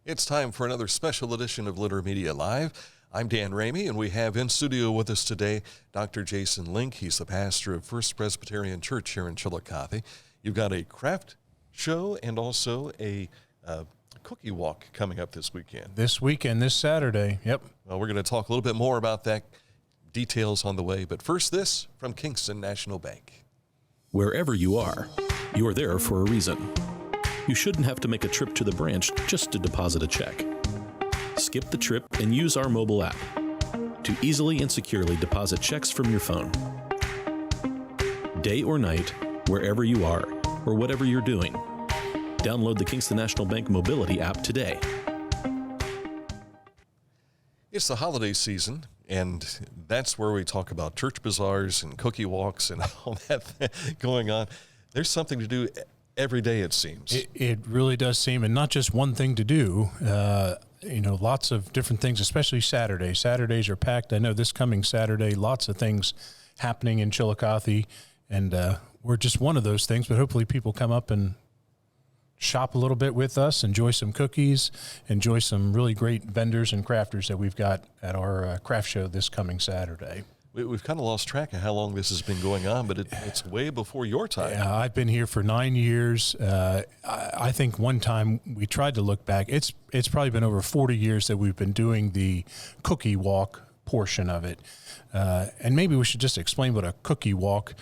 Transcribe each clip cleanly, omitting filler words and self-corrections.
It's time for another special edition of Litter Media Live. I'm Dan Ramey, and we have in studio with us today Dr. Jason Link. He's the pastor of First Presbyterian Church here in Chillicothe. You've got a craft show and also a cookie walk coming up this weekend. This Saturday, yep. Well, we're going to talk a little bit more about that, details on the way. But first, this from Kingston National Bank. Wherever you are, you're there for a reason. You shouldn't have to make a trip to the branch just to deposit a check. Skip the trip and use our mobile app to easily and securely deposit checks from your phone. Day or night, wherever you are, or whatever you're doing, download the Kingston National Bank Mobility app today. It's the holiday season, and that's where we talk about church bazaars and cookie walks and all that going on. There's something to do every day, it seems. It really does seem, and not just one thing to do. Lots of different things, especially Saturday. Saturdays are packed. I know this coming Saturday, lots of things happening in Chillicothe, and we're just one of those things, but hopefully people come up and shop a little bit with us, enjoy some cookies, enjoy some really great vendors and crafters that we've got at our craft show this coming Saturday. We've kind of lost track of how long this has been going on, but it's way before your time. Yeah, I've been here for 9 years. I think one time we tried to look back. It's probably been over 40 years that we've been doing the cookie walk portion of it. And maybe we should just explain what a cookie walk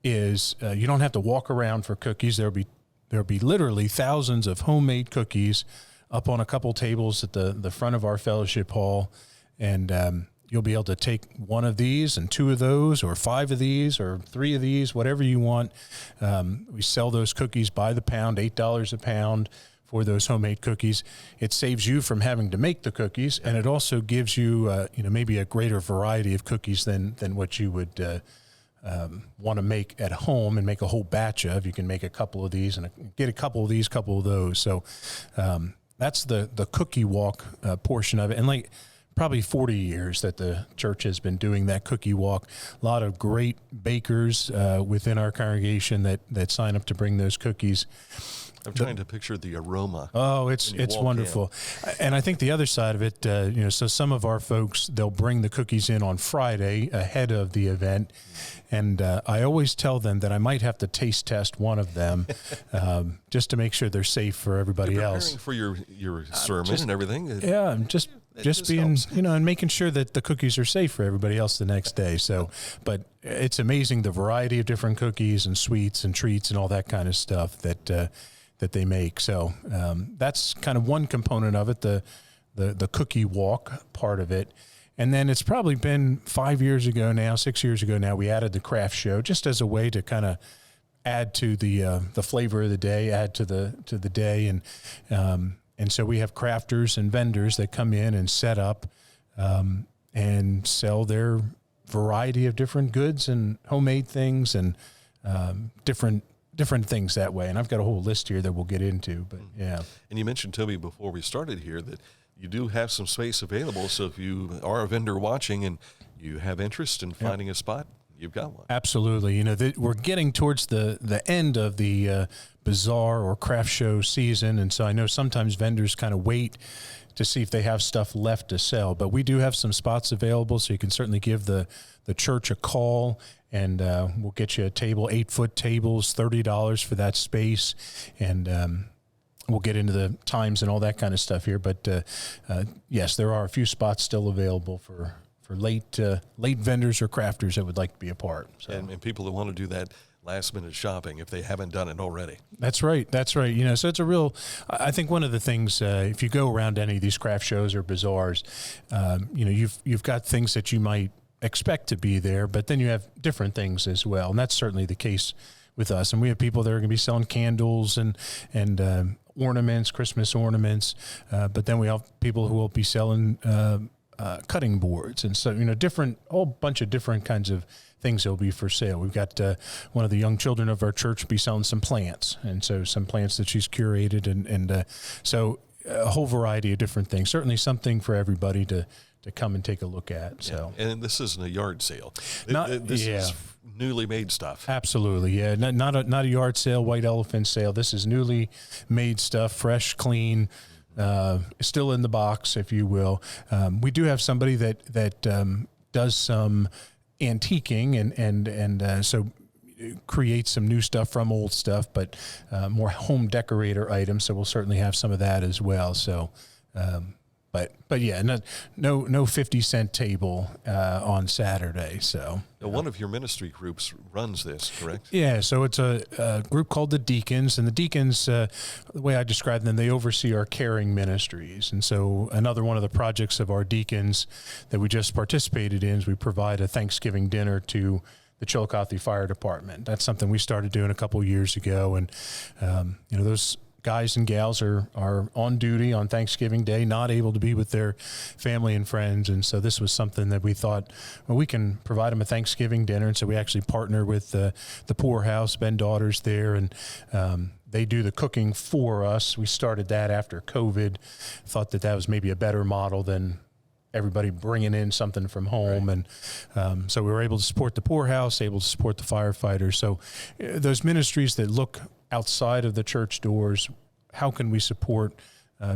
is. You don't have to walk around for cookies. There'll be literally thousands of homemade cookies up on a couple tables at the front of our fellowship hall, and you'll be able to take one of these and two of those or five of these or three of these, whatever you want. We sell those cookies by the pound, $8 a pound for those homemade cookies. It saves you from having to make the cookies, and it also gives you, maybe a greater variety of cookies than what you would want to make at home and make a whole batch of. You can make a couple of these and get a couple of these, couple of those. So that's the cookie walk portion of it. And probably 40 years that the church has been doing that cookie walk. A lot of great bakers within our congregation that sign up to bring those cookies. I'm trying to picture the aroma. Oh, it's wonderful. And I think the other side of it, so some of our folks, they'll bring the cookies in on Friday ahead of the event. And I always tell them that I might have to taste test one of them just to make sure they're safe for everybody else. For your sermon and everything. Yeah, just being, helps. And making sure that the cookies are safe for everybody else the next day. So, but it's amazing the variety of different cookies and sweets and treats and all that kind of stuff that they make. So that's kind of one component of it, the cookie walk part of it. And then it's probably been 6 years ago now, we added the craft show just as a way to kind of add to the flavor of the day, add to the day. And so we have crafters and vendors that come in and set up and sell their variety of different goods and homemade things and different things that way. And I've got a whole list here that we'll get into, but yeah. And you mentioned, Toby, before we started here that you do have some space available. So if you are a vendor watching and you have interest in finding a spot, you've got one. Absolutely. We're getting towards the end of the bazaar or craft show season. And so I know sometimes vendors kind of wait to see if they have stuff left to sell, but we do have some spots available. So you can certainly give the church a call, and we'll get you a table, 8-foot tables, $30 for that space. And we'll get into the times and all that kind of stuff here. But yes, there are a few spots still available for late vendors or crafters that would like to be a part. So. And people that want to do that last-minute shopping if they haven't done it already. That's right. So it's I think one of the things, if you go around any of these craft shows or bazaars, you've got things that you might expect to be there, but then you have different things as well. And that's certainly the case with us. And we have people that are going to be selling candles and ornaments, Christmas ornaments, but then we have people who will be selling cutting boards, and so whole bunch of different kinds of things that will be for sale. We've got one of the young children of our church be selling some plants, and so some plants that she's curated, and so a whole variety of different things. Certainly something for everybody to come and take a look at. So, and this isn't a yard sale. This is newly made stuff. Absolutely, yeah. Not a yard sale, white elephant sale. This is newly made stuff, fresh, clean. still in the box, if you will. We do have somebody that does some antiquing and so create some new stuff from old stuff, but more home decorator items. So we'll certainly have some of that as well. So, but yeah, no 50-cent table on Saturday. So now, one of your ministry groups runs this, correct? Yeah. So it's a group called the Deacons, and the Deacons, the way I describe them, they oversee our caring ministries. And so another one of the projects of our deacons that we just participated in is we provide a Thanksgiving dinner to the Chillicothe Fire Department. That's something we started doing a couple years ago, and those guys and gals are on duty on Thanksgiving Day, not able to be with their family and friends. And so this was something that we thought, well, we can provide them a Thanksgiving dinner. And so we actually partner with the Poorhouse, Ben Daughters there, and they do the cooking for us. We started that after COVID, thought that was maybe a better model than everybody bringing in something from home. Right. And so we were able to support the Poorhouse, able to support the firefighters. So those ministries that look outside of the church doors, how can we support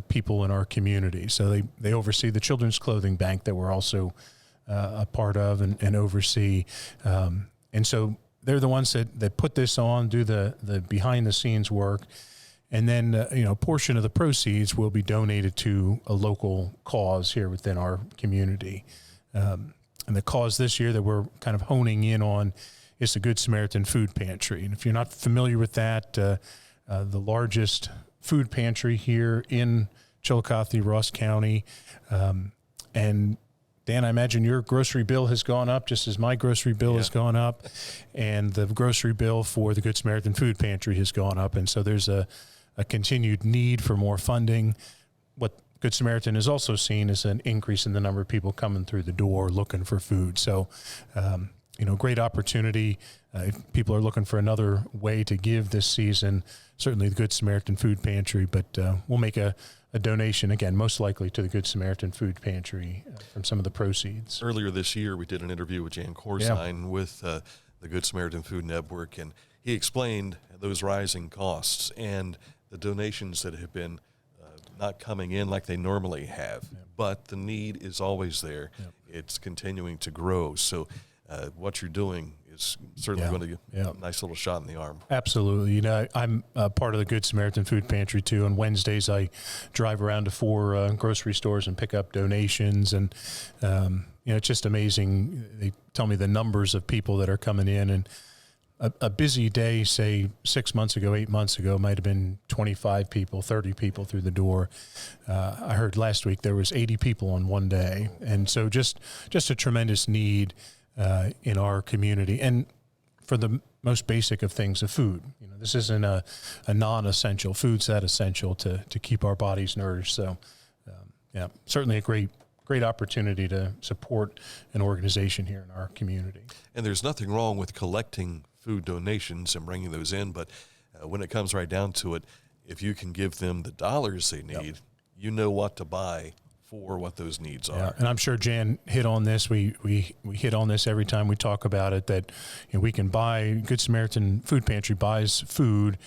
people in our community? So they oversee the Children's Clothing Bank that we're also a part of and oversee. And so they're the ones that put this on, do the behind-the-scenes work. And then, a portion of the proceeds will be donated to a local cause here within our community. And the cause this year that we're kind of honing in on is the Good Samaritan Food Pantry. And if you're not familiar with that, the largest food pantry here in Chillicothe, Ross County. And Dan, I imagine your grocery bill has gone up just as my grocery bill has gone up. And the grocery bill for the Good Samaritan Food Pantry has gone up. And so there's a continued need for more funding. What Good Samaritan has also seen is an increase in the number of people coming through the door looking for food. So, great opportunity. If people are looking for another way to give this season, certainly the Good Samaritan Food Pantry, but we'll make a donation, again, most likely to the Good Samaritan Food Pantry from some of the proceeds. Earlier this year, we did an interview with Jan Corzine with the Good Samaritan Food Network, and he explained those rising costs and the donations that have been not coming in like they normally have. Yep. But the need is always there. Yep. It's continuing to grow. So what you're doing is certainly going to get a nice little shot in the arm. Absolutely. I'm part of the Good Samaritan Food Pantry, too. On Wednesdays, I drive around to 4 grocery stores and pick up donations. And, it's just amazing. They tell me the numbers of people that are coming in. And a busy day, say 6 months ago, 8 months ago, might have been 25 people, 30 people through the door. I heard last week there was 80 people on one day. And so just a tremendous need in our community, and for the most basic of things, of food. This isn't a non-essential. Food's that essential to keep our bodies nourished. So, certainly a great opportunity to support an organization here in our community. And there's nothing wrong with collecting food donations and bringing those in, but when it comes right down to it, if you can give them the dollars they need, you know what to buy for what those needs are. And I'm sure Jan hit on this. We hit on this every time we talk about it, that we can buy, Good Samaritan Food Pantry buys food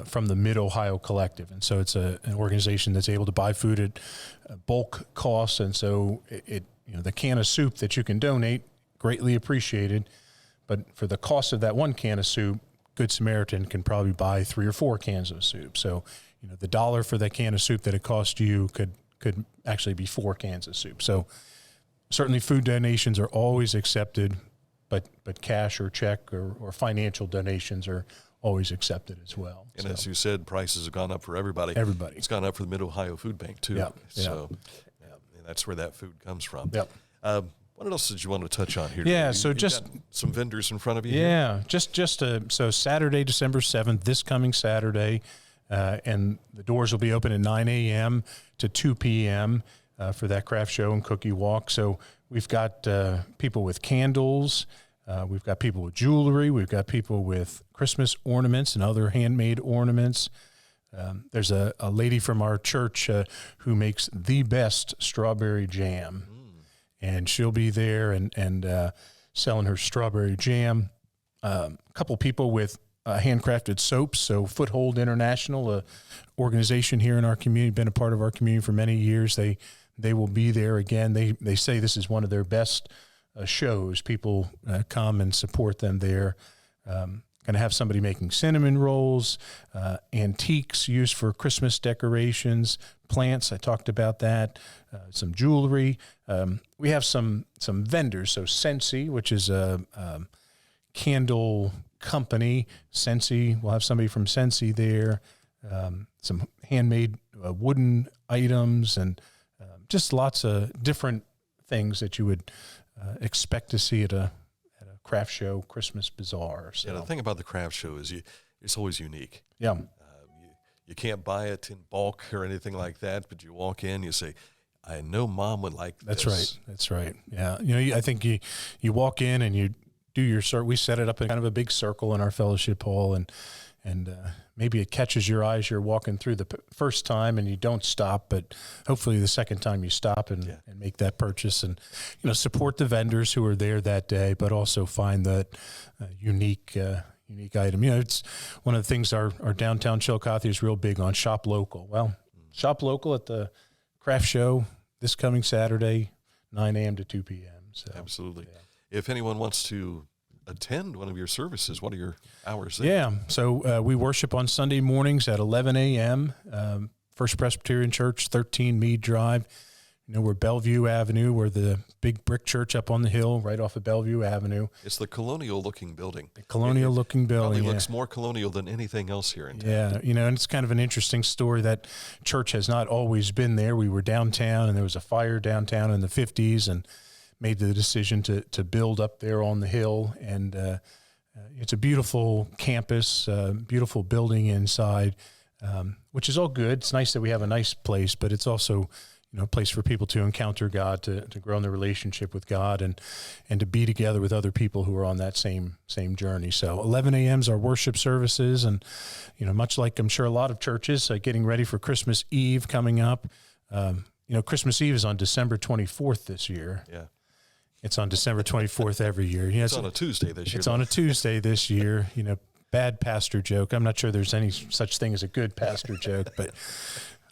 from the Mid-Ohio Collective. And so it's an organization that's able to buy food at bulk costs. And so the can of soup that you can donate, greatly appreciated. But for the cost of that one can of soup, Good Samaritan can probably buy 3 or 4 cans of soup. So, the dollar for that can of soup that it cost you could actually be 4 cans of soup. So certainly food donations are always accepted, but cash or check or financial donations are always accepted as well. And as you said, prices have gone up for everybody. It's gone up for the Mid-Ohio Food Bank too. So and that's where that food comes from. What else did you want to touch on here? So just got some vendors in front of you. So Saturday, December 7th, this coming Saturday, and the doors will be open at 9 a.m. to 2 p.m. For that craft show and cookie walk. So we've got people with candles, we've got people with jewelry, we've got people with Christmas ornaments and other handmade ornaments. There's a lady from our church who makes the best strawberry jam, and she'll be there and selling her strawberry jam. A couple people with handcrafted soaps. So Foothold International, a organization here in our community, been a part of our community for many years. They will be there again. They say this is one of their best shows. People come and support them there. Going to have somebody making cinnamon rolls, antiques used for Christmas decorations, plants. I talked about that. Some jewelry. We have some vendors. So Scentsy, which is a candle company. Scentsy, we'll have somebody from Scentsy there. Some handmade wooden items and just lots of different things that you would expect to see at a craft show, Christmas bazaar. So. Yeah, the thing about the craft show is it's always unique. Yeah. You can't buy it in bulk or anything like that, but you walk in, you say, I know Mom would like this. That's right. Yeah. You know, I think you walk in and you do your we set it up in kind of a big circle in our fellowship hall, and maybe it catches your eyes. You're walking through the first time and you don't stop, but hopefully the second time you stop and make that purchase and, you know, support the vendors who are there that day, but also find that unique item. You know, it's one of the things our downtown Chillicothe is real big on, shop local. Well, shop local at the craft show this coming Saturday, 9 a.m. to 2 p.m. So, absolutely. Yeah. If anyone wants to attend one of your services, what are your hours there? Yeah, so we worship on Sunday mornings at 11 a.m., First Presbyterian Church, 13 Mead Drive. You know, we're Bellevue Avenue. We're the big brick church up on the hill right off of Bellevue Avenue. It's the colonial-looking building. The colonial-looking building, probably looks more colonial than anything else here in town. Yeah, you know, and it's kind of an interesting story. That church has not always been there. We were downtown, and there was a fire downtown in the 50s, and made the decision to build up there on the hill. And it's a beautiful campus, beautiful building inside, which is all good. It's nice that we have a nice place, but it's also, you know, a place for people to encounter God, to grow in their relationship with God, and to be together with other people who are on that same journey. So 11 a.m. is our worship services, and, you know, much like I'm sure a lot of churches getting ready for Christmas Eve coming up. You know, Christmas Eve is on December 24th this year. Yeah. It's on December 24th every year. You know, it's on a Tuesday this year. It's on a Tuesday this year. You know, bad pastor joke. I'm not sure there's any such thing as a good pastor joke, but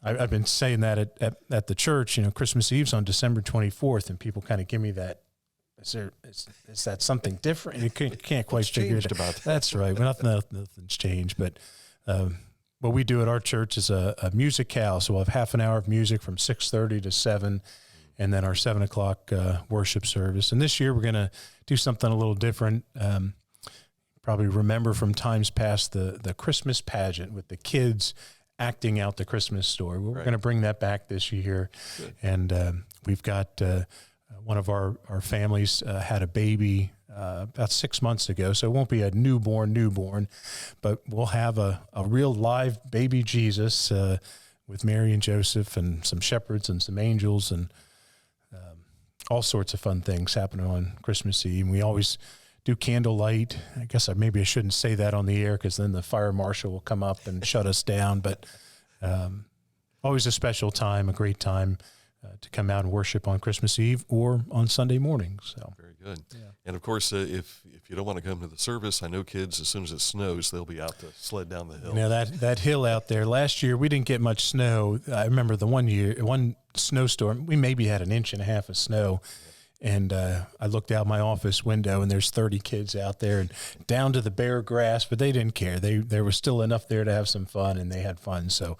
I've been saying that at the church. You know, Christmas Eve's on December 24th, and people kind of give me that. Is that something different? You can't quite figure it out. About that. That's right. Well, nothing's changed, but what we do at our church is a music house. So we'll have half an hour of music from 6:30 to 7. And then our 7 o'clock worship service. And this year we're going to do something a little different. Probably remember from times past the Christmas pageant with the kids acting out the Christmas story. We're going to bring that back this year. Good. And we've got one of our families had a baby about 6 months ago, so it won't be a newborn, but we'll have a real live baby Jesus with Mary and Joseph and some shepherds and some angels and all sorts of fun things happening on Christmas Eve. And we always do candlelight. I guess maybe I shouldn't say that on the air because then the fire marshal will come up and shut us down. But always a special time, a great time to come out and worship on Christmas Eve or on Sunday morning. So very good. Yeah. And of course, if you don't want to come to the service, I know kids, as soon as it snows, they'll be out to sled down the hill. You know, that hill out there. Last year we didn't get much snow. I remember the one snowstorm, we maybe had 1.5 inches of snow. And I looked out my office window, and there's 30 kids out there and down to the bare grass, but they didn't care. There was still enough there to have some fun, and they had fun. So,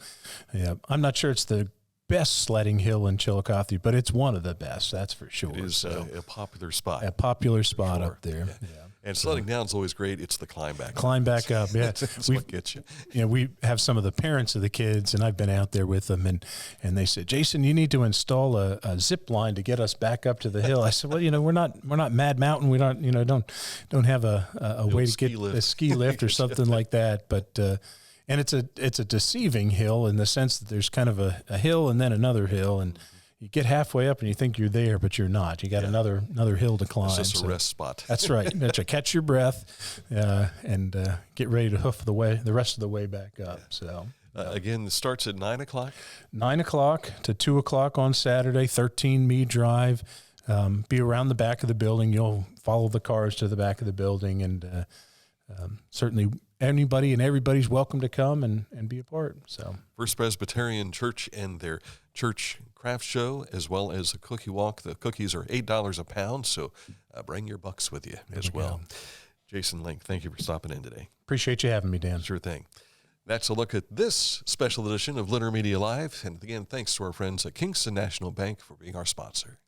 yeah, I'm not sure it's the best sledding hill in Chillicothe, but it's one of the best, that's for sure. It is a popular spot. A popular spot up there. Yeah. And sledding down is always great. It's the climb back up. Yeah. That's what gets you. You know, we have some of the parents of the kids, and I've been out there with them, and they said, Jason, you need to install a zip line to get us back up to the hill. I said, well, you know, we're not Mad Mountain. We don't, you know, don't have a way to get a ski lift or something like that. But and it's a deceiving hill in the sense that there's kind of a hill and then another hill, and you get halfway up and you think you're there, but you're not. You got another hill to climb. It's just a rest spot. That's right. You have to catch your breath and get ready to hoof the rest of the way back up. So again, it starts at 9 o'clock. 9 o'clock to 2 o'clock on Saturday. 13 Mead Drive. Be around the back of the building. You'll follow the cars to the back of the building, and certainly anybody and everybody's welcome to come and be a part. So First Presbyterian Church and their church craft show, as well as a cookie walk. The cookies are $8 a pound, so bring your bucks with you as well. Jason Link, thank you for stopping in today. Appreciate you having me, Dan. Sure thing. That's a look at this special edition of Liter Media Live. And again, thanks to our friends at Kingston National Bank for being our sponsor.